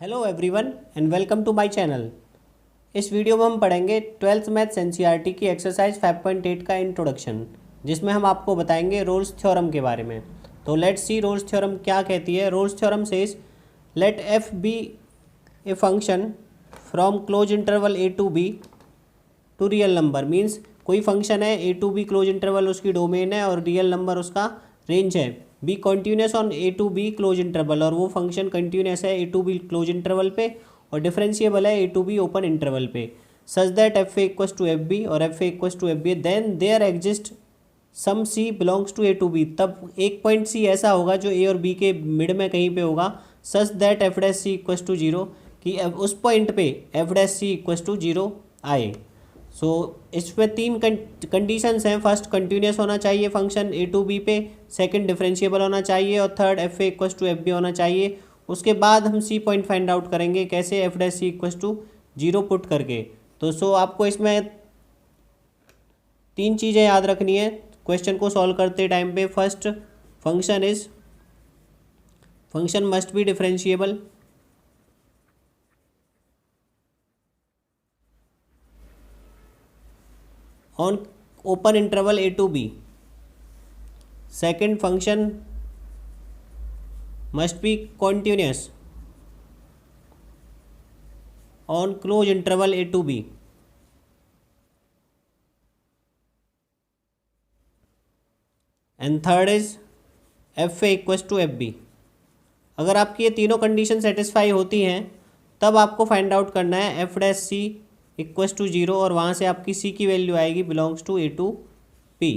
Hello everyone and welcome to my channel. इस video में हम पढ़ेंगे 12th मैथ्स एनसीईआरटी की एक्सरसाइज 5.8 का इंट्रोडक्शन, जिसमें हम आपको बताएंगे रोल्स थ्योरम के बारे में। तो लेट्स सी रोल्स थ्योरम क्या कहती है। Rolle's theorem says let f B a function from close interval a to b to real number. Means कोई फंक्शन है, a to b close interval उसकी डोमेन है और रियल नंबर उसका range है। Be continuous on a to b close interval, और वो function continuous है a to b close interval पे और डिफरेंशिएबल है a to b open interval पे। Such that F A equals to F B और F A equals to F B, then there exist some C belongs to A to B. तब एक point सी ऐसा होगा जो ए और B के mid में कहीं पे होगा। Such that f dash C equals to zero, कि उस पॉइंट पे f dash C equals to zero आए। सो इसमें तीन कंडीशंस हैं। फर्स्ट, कंटिन्यूस होना चाहिए फंक्शन ए टू बी पे। सेकंड, डिफरेंशिएबल होना चाहिए। और third, f A equals to F b होना चाहिए। उसके बाद हम सी पॉइंट फाइंड आउट करेंगे कैसे, f dash C equals to zero put करके। तो आपको इसमें तीन चीज़ें याद रखनी है क्वेश्चन को सॉल्व करते टाइम पे। First, function must be differentiable. on open interval a to b. Second, function must be continuous on close interval a to b. And third is f a equals to f b. अगर आपकी ये तीनों condition satisfy होती हैं तब आपको find out करना है F dash C equals to zero, और वहाँ से आपकी सी की वैल्यू आएगी belongs to A to P.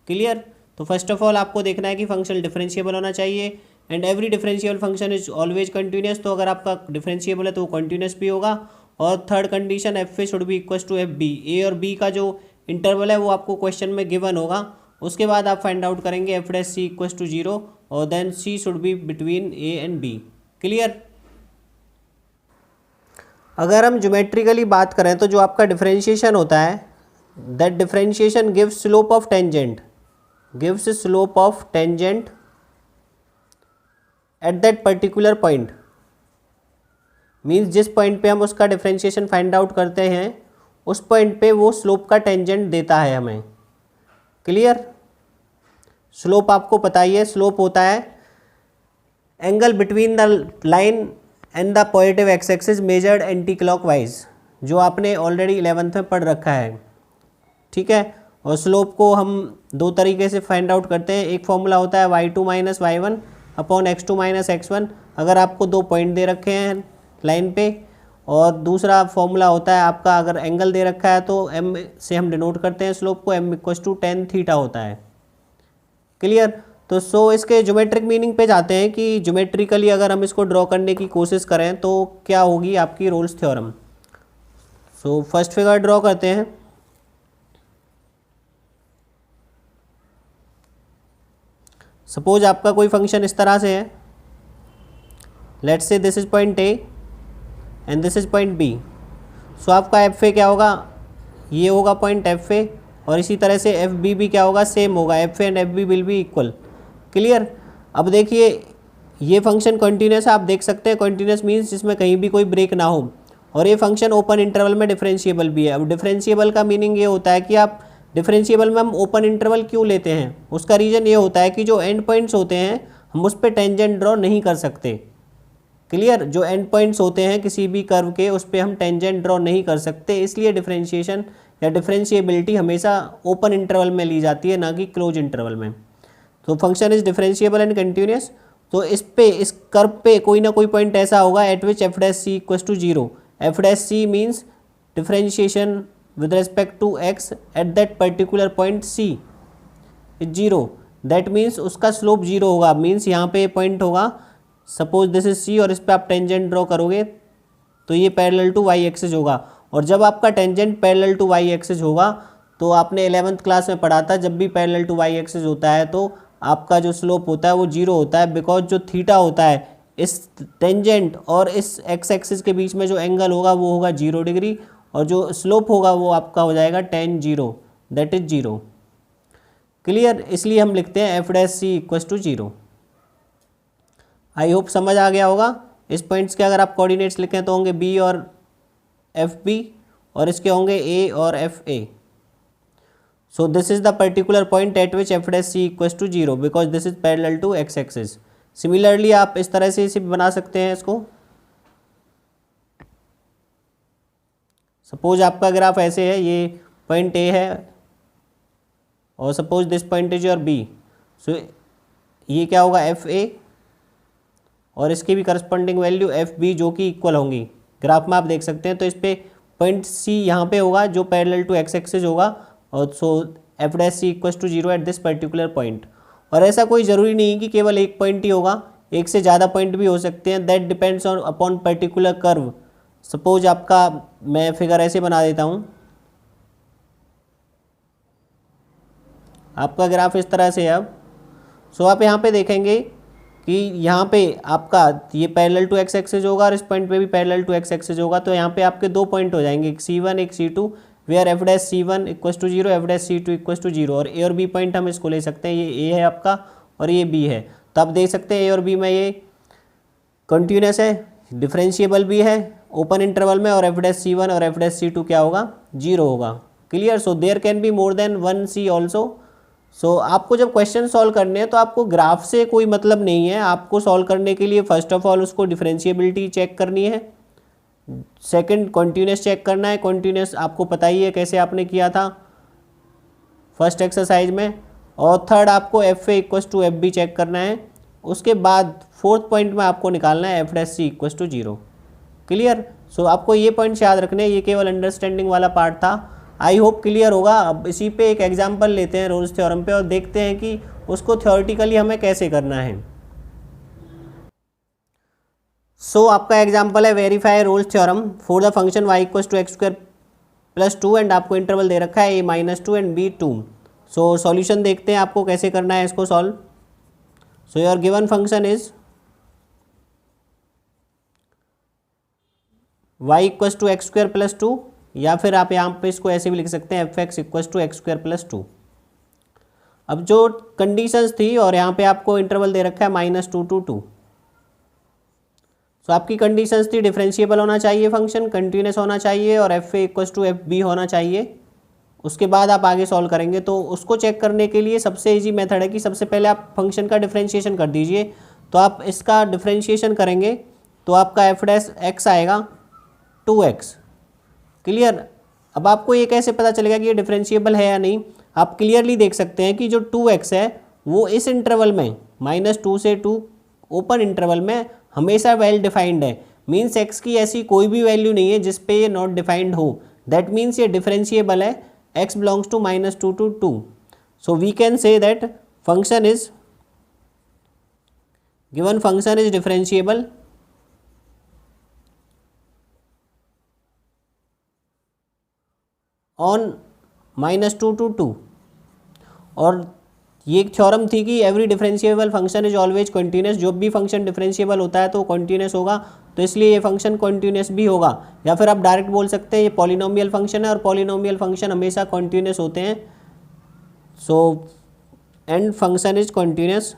Clear? तो फर्स्ट ऑफ ऑल आपको देखना है कि फंक्शन डिफरेंशिएबल होना चाहिए and every differentiable function is always continuous. तो अगर आपका डिफरेंशिएबल है तो वो कंटिन्यूस भी होगा। और third condition, F A should be equals to F B. A और बी का जो इंटरवल है वो आपको क्वेश्चन में गिवन होगा। उसके बाद आप फाइंड आउट करेंगे F dash C equals to zero, और then C should be between A and B. Clear? अगर हम ज्योमेट्रिकली बात करें तो जो आपका डिफरेंशिएशन होता है, that differentiation gives slope of tangent, gives slope of tangent at that particular point. Means जिस पॉइंट पे हम उसका डिफरेंशिएशन फाइंड आउट करते हैं उस पॉइंट पे वो स्लोप का टेंजेंट देता है हमें। क्लियर? स्लोप आपको पता ही है, स्लोप होता है angle between the line and the positive x axis measured anti clockwise, जो आपने ऑलरेडी 11th में पढ़ रखा है। ठीक है? और स्लोप को हम दो तरीके से फाइंड आउट करते हैं। एक फॉर्मूला होता है y2 minus y one upon x2 minus x1, अगर आपको दो पॉइंट दे रखे हैं लाइन पे। और दूसरा फॉर्मूला होता है आपका, अगर एंगल दे रखा है तो m से हम डिनोट करते हैं स्लोप को, m equals to tan theta होता है। क्लियर? तो इसके ज्योमेट्रिक मीनिंग पे जाते हैं कि ज्योमेट्रिकली अगर हम इसको ड्रॉ करने की कोशिश करें तो क्या होगी आपकी Rolle's theorem. First figure draw करते हैं। सपोज आपका कोई फंक्शन इस तरह से है। Let's say this is point A and this is point B. So आपका एफ ए क्या होगा, ये होगा पॉइंट एफ ए, और इसी तरह से एफ बी भी क्या होगा, सेम होगा। F a and f b will be equal. Clear? अब देखिए ये फंक्शन कंटिन्यूस है, आप देख सकते हैं कंटिन्यूस मीन्स जिसमें कहीं भी कोई ब्रेक ना हो, और ये फंक्शन ओपन इंटरवल में डिफरेंशिएबल भी है। अब डिफरेंशिएबल का मीनिंग ये होता है कि आप डिफरेंशिएबल में हम ओपन इंटरवल क्यों लेते हैं, उसका रीज़न ये होता है कि जो एंड पॉइंट्स होते हैं हम उस पर टेंजेंट ड्रॉ नहीं कर सकते। क्लियर? जो एंड पॉइंट्स होते हैं किसी भी कर्व के उस पर हम टेंजेंट ड्रॉ नहीं कर सकते, इसलिए डिफरेंशिएशन या डिफरेंशिएबिलिटी हमेशा ओपन इंटरवल में ली जाती है, ना कि क्लोज इंटरवल में। तो function is differentiable and continuous. तो इस कर्व पे कोई ना कोई पॉइंट ऐसा होगा at which f dash C equals to zero. F dash c means differentiation with respect to x at that particular point c is zero. That means उसका slope zero होगा। मीन्स यहाँ पे पॉइंट होगा, सपोज दिस इज सी, और इस पर आप टेंजेंट ड्रॉ करोगे तो ये पैरेलल टू वाई एक्सिस होगा। और जब आपका tangent parallel to y axis होगा तो आपने 11th क्लास में पढ़ा था, जब भी पैरेलल टू वाई एक्सिस होता है तो आपका जो स्लोप होता है वो जीरो होता है, बिकॉज जो थीटा होता है इस टेंजेंट और इस एक्स एक्सिस के बीच में जो एंगल होगा वो होगा 0 डिग्री, और जो स्लोप होगा वो आपका हो जाएगा tan zero, that is zero. Clear? इसलिए हम लिखते हैं f dash C equals to zero. I hope समझ आ गया होगा। इस पॉइंट्स के अगर आप कोऑर्डिनेट्स लिखें तो होंगे बी और एफ बी, और इसके होंगे ए और F A. So this is the particular point at which f dash c equals to 0 because this is parallel to x axis. Similarly आप इस तरह से इसे बना सकते हैं इसको. सपोज आपका ग्राफ ऐसे है, ये पॉइंट ए है और suppose this point is your B. So ये क्या होगा एफ ए और इसकी भी करस्पॉन्डिंग वैल्यू एफ बी जो कि इक्वल होंगी. ग्राफ में आप देख सकते हैं. तो इस पे पॉइंट सी यहाँ पे होगा जो पैरेलल टू एक्स एक्सिस होगा, और so F dash C equals to 0 at this particular point. और ऐसा कोई ज़रूरी नहीं कि केवल एक पॉइंट ही होगा, एक से ज़्यादा पॉइंट भी हो सकते हैं. That depends on upon particular curve. Suppose आपका, मैं फिगर ऐसे बना देता हूँ, आपका ग्राफ इस तरह से है. अब सो आप यहाँ पे देखेंगे कि यहाँ पे आपका ये पैरेलल टू एक्स एक्सिस होगा और इस पॉइंट पे भी पैरेलल टू एक्स एक्सिस होगा. तो यहाँ पे आपके दो पॉइंट हो जाएंगे, एक C1 एक C2, where f dash C1 equals to 0, f dash C2 equals to 0. और ए और बी पॉइंट हम इसको ले सकते हैं, ये ए है आपका और ये बी है. तो आप देख सकते हैं ए और बी में ये कंटिन्यूस है, डिफरेंशिएबल भी है ओपन इंटरवल में, और एफ डैश C1 और एफ डैश C2 क्या होगा, 0 होगा. Clear. So there can be more than one C also. So आपको जब क्वेश्चन सॉल्व करने हैं तो आपको ग्राफ से कोई मतलब नहीं है. आपको सॉल्व करने के लिए फर्स्ट ऑफ ऑल उसको डिफरेंशिएबिलिटी चेक करनी है, सेकंड कॉन्टिन्यूस चेक करना है. कॉन्टिन्यूस आपको पता ही है कैसे आपने किया था फर्स्ट एक्सरसाइज में. और थर्ड आपको f a equals to F b check करना है. उसके बाद फोर्थ पॉइंट में आपको निकालना है F dash C equals to 0. Clear. So आपको ये पॉइंट्स याद रखने हैं. ये केवल अंडरस्टैंडिंग वाला पार्ट था. आई होप क्लियर होगा. अब इसी पे एक एग्जाम्पल लेते हैं रोल्स थ्योरम पे और देखते हैं कि उसको थ्योरेटिकली हमें कैसे करना है. सो आपका एग्जाम्पल है verify Rolle's theorem for the function y equals to x square plus 2 and आपको इंटरवल दे रखा है a minus 2 and b 2. So solution देखते हैं आपको कैसे करना है इसको solve. So your given function is y equals to x square plus 2, या फिर आप यहाँ पे इसको ऐसे भी लिख सकते हैं f x equals to x square plus 2. अब जो कंडीशंस थी और यहाँ पे आपको इंटरवल दे रखा है -2 to 2. सो आपकी कंडीशंस थी डिफरेंशिएबल होना चाहिए फंक्शन, कंटिन्यूस होना चाहिए और F a equals to F b होना चाहिए. उसके बाद आप आगे सॉल्व करेंगे. तो उसको चेक करने के लिए सबसे इजी मेथड है कि सबसे पहले आप फंक्शन का डिफरेंशिएशन कर दीजिए. तो आप इसका डिफरेंशिएशन करेंगे तो आपका एफ डैश एक्स आएगा 2x. क्लियर. अब आपको ये कैसे पता चलेगा कि ये डिफरेंशिएबल है या नहीं. आप क्लियरली देख सकते हैं कि जो 2x है वो इस इंटरवल में -2 से 2 ओपन इंटरवल में हमेशा वेल डिफाइंड है. मीन्स x की ऐसी कोई भी वैल्यू नहीं है जिस पे ये नॉट डिफाइंड हो. दैट मीन्स ये डिफरेंशिएबल है. x belongs to -2 to 2. So we can say that function is given function is differentiable on -2 to 2. और ये एक थ्योरम थी कि every differentiable function is always continuous. जो भी फंक्शन डिफरेंशिएबल होता है तो कॉन्टिन्यूस होगा, तो इसलिए ये फंक्शन कॉन्टिन्यूस भी होगा. या फिर आप डायरेक्ट बोल सकते हैं ये पॉलिनोमियल फंक्शन है और पॉलिनोमियल फंक्शन हमेशा कॉन्टिन्यूस होते हैं. So and function is continuous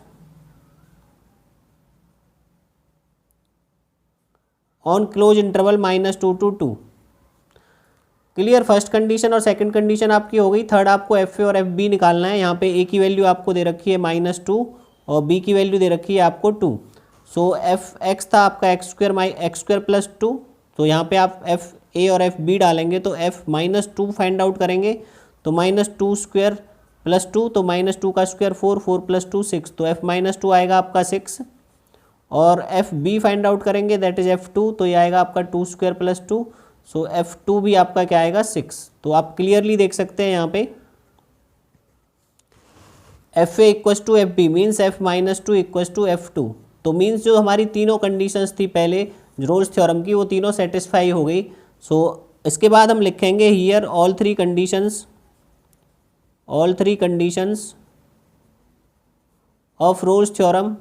on close interval -2 to 2. Clear. First condition और सेकंड कंडीशन आपकी हो गई. थर्ड आपको एफ ए और एफ बी निकालना है. यहाँ पे ए की वैल्यू आपको दे रखी है -2 और बी की वैल्यू दे रखी है आपको 2. सो एफ एक्स था आपका एक्स स्क्वायर प्लस 2. तो यहाँ पे आप एफ ए और एफ बी डालेंगे तो एफ -2 फाइंड आउट करेंगे. तो -2 स्क्वायर प्लस 2, तो -2 का स्क्वायर 4, 4 प्लस 2 6. तो एफ -2 आएगा आपका 6. और एफ बी फाइंड आउट करेंगे दैट इज F2. तो ये आएगा आपका 2 स्क्वायर प्लस 2. सो F2 भी आपका क्या आएगा 6. तो आप क्लियरली देख सकते हैं यहाँ पे f a equals to F b means f -2 equals to F2. तो मीन्स जो हमारी तीनों कंडीशंस थी पहले रोल्स थ्योरम की वो तीनों सेटिस्फाई हो गई. सो इसके बाद हम लिखेंगे here all three conditions of Rolle's theorem.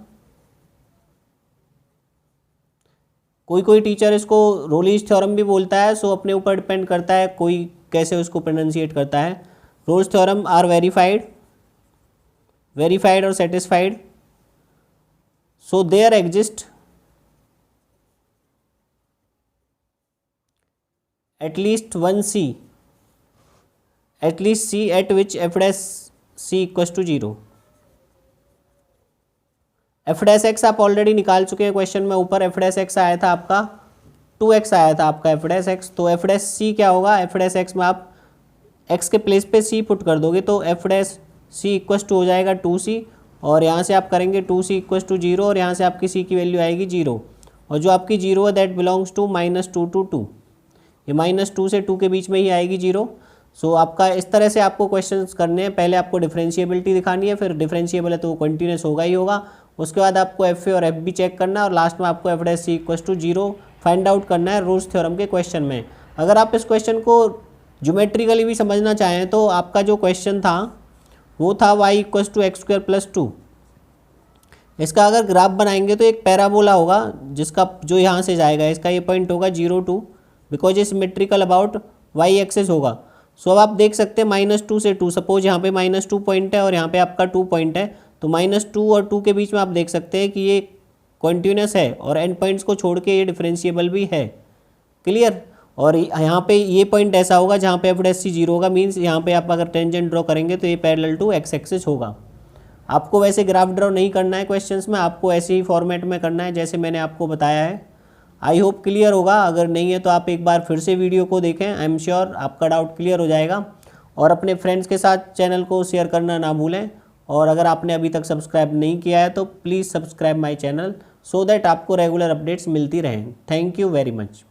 कोई टीचर इसको रोलीज थ्योरम भी बोलता है. सो अपने ऊपर डिपेंड करता है कोई कैसे उसको प्रोनाउंसिएट करता है. रोल्स थ्योरम आर वेरीफाइड और satisfied. So there exist at least one c, at least c at which f dash C equals to 0। F dash x आप ऑलरेडी निकाल चुके हैं क्वेश्चन में, ऊपर एफ डैश एक्स आया था आपका 2x आया था आपका एफ डैश एक्स, तो एफ डैश सी क्या होगा, एफ डैश एक्स में आप x के प्लेस पे c पुट कर दोगे तो f dash C equals to हो जाएगा 2c, और यहाँ से आप करेंगे 2c इक्वस टू 0, और यहाँ से आपकी c की वैल्यू आएगी 0, और जो आपकी 0 है दैट बिलोंग्स टू -2 to 2, ये -2 से 2 के बीच में ही आएगी 0। सो आपका इस तरह से आपको क्वेश्चंस करने हैं, पहले आपको डिफरेंशिएबिलिटी दिखानी है, फिर डिफरेंशिएबल है तो वो कंटिन्यूस होगा ही होगा, उसके बाद आपको एफ ए और एफ बी चेक करना है, और लास्ट में आपको f dash C equals to 0 find out करना है रोल्स थ्योरम के क्वेश्चन में। अगर आप इस क्वेश्चन को ज्योमेट्रिकली भी समझना चाहें तो आपका जो क्वेश्चन था वो था y equals to x square plus 2। इसका अगर ग्राफ बनाएंगे तो एक पैराबोला होगा जिसका जो यहाँ से जाएगा, इसका ये पॉइंट होगा 0 2, बिकॉज ये सिमेट्रिकल अबाउट y एक्सेस होगा। सो अब आप देख सकते हैं -2 से 2, सपोज यहाँ पे -2 पॉइंट है और यहाँ पे आपका 2 पॉइंट है, तो -2 और 2 के बीच में आप देख सकते हैं कि ये कॉन्टिन्यूस है और एंड पॉइंट्स को छोड़ के ये डिफरेंशिएबल भी है। क्लियर। और यहाँ पे ये पॉइंट ऐसा होगा जहाँ पे एफ डैश सी 0 होगा, मीन्स यहाँ पे आप अगर टेंजेंट ड्रॉ करेंगे तो ये पैरेलल टू एक्स एक्सिस होगा। आपको वैसे ग्राफ ड्रॉ नहीं करना है क्वेश्चंस में, आपको ऐसे ही फॉर्मेट में करना है जैसे मैंने आपको बताया है। आई होप क्लियर होगा, अगर नहीं है तो आप एक बार फिर से वीडियो को देखें, आई एम श्योर आपका डाउट क्लियर हो जाएगा। और अपने फ्रेंड्स के साथ चैनल को शेयर करना ना भूलें, और अगर आपने अभी तक सब्सक्राइब नहीं किया है तो please subscribe my channel so that आपको रेगुलर अपडेट्स मिलती रहें। Thank you very much.